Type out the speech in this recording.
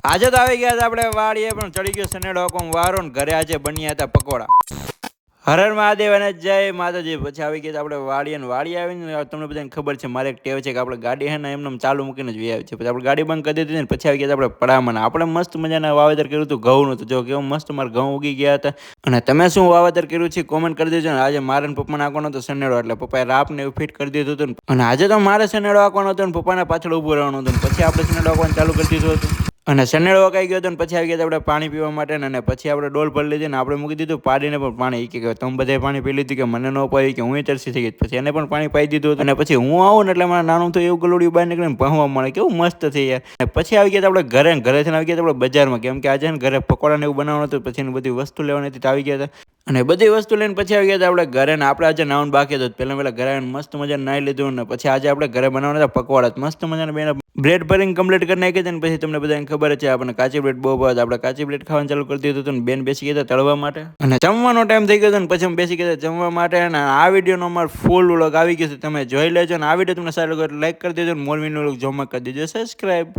આજે તો આવી ગયા હતા આપણે વાડીએ, પણ ચડી ગયો સનેડો કોમ વારો ને ઘરે આજે બન્યા હતા પકોડા. હર મહાદેવ અને જય માતાજી. પછી આવી ગયા આપણે વાડીએ ને વાડી આવીને તમને બધાને ખબર છે મારે એક ટેવ છે કે આપણે ગાડી હે ને એમને ચાલુ મૂકીને જ આવી છે. પછી આપણે ગાડી બંધ કરી દીધી ને પછી આવી ગયા આપણે પડામાં. આપણે મસ્ત મજાના વાવેતર કર્યું હતું ઘઉંનું. તો જો કેવું મસ્ત મારા ઘઉં ઉગી ગયા હતા. અને તમે શું વાવેતર કર્યું છે કોમેન્ટ કરી દેજો ને. આજે મારે ને પપ્પાને આંકવાનો હતો સનેડો, એટલે પપ્પાએ રાપ ને એવું ફિટ કરી દીધું હતું. અને આજે તો મારે સનેડો આંકવાનો હતો ને પપ્પાને પાછળ ઊભું રહેવાનું હતું. પછી આપણે સનેડો આંકવાનું ચાલુ કરી દીધું હતું. અને સનેડો વકાઈ ગયો હતો ને પછી આવી ગયા આપણે પાણી પીવા માટે. અને પછી આપણે ડોલ ભરી લીધી ને આપણે મૂકી દીધું પાડીને પણ પાણી. કે તમે બધે પાણી પી લીધું કે મને ન પાઈ, કે હું તરસી થઈ ગઈ. પછી એને પણ પાણી પાઈ દીધું. અને પછી હું આવું ને એટલે મારા નાનું તો એવું ગલોડિયું બહાર નીકળીને ભણવા મળે, કેવું મસ્ત થઈ યાર. અને પછી આવી ગયા આપણે ઘરે આવી ગયા આપણે બજારમાં, કેમ કે આજે ને ઘરે પકોડા ને એવું બનાવવાનું હતું. પછી એની બધી વસ્તુ લેવાની હતી તો આવી ગયા હતા. અને બધી વસ્તુ લઈને પછી આવી ગયા હતા આપણે ઘરે. ને આપણે આજે નાવાનું બાકી હતું. પહેલા ઘરે આવીને મસ્ત મજા નાહી લીધું. ને પછી આજે આપણે ઘરે બનાવવાના હતા પકોડા. મસ્ત મજાના બેને બ્રેડ ભરીને કમ્પ્લીટ કરી નાખી હતી. ને પછી તમને બધાને ખબર છે આપણને કાચી બ્રેડ બહુ ભાવે. આપણે કાચી બ્રેડ ખાવાનું ચાલુ કરી દીધું હતું. ને બેન બેસી ગયા હતા તળવા માટે. અને જમવાનો ટાઈમ થઈ ગયો હતો ને પછી અમે બેસી ગયા જમવા માટે. અને આ વિડીયોનો અમારો ફૂલ વ્લોગ આવી ગયો છે, તમે જોઈ લેજો. અને આ વિડીયો તમને સારું લાગે લાઈક કરી દેજો. ને મોરવીનો વ્લોગ જોવા કરી દેજો સબસ્ક્રાઈબ.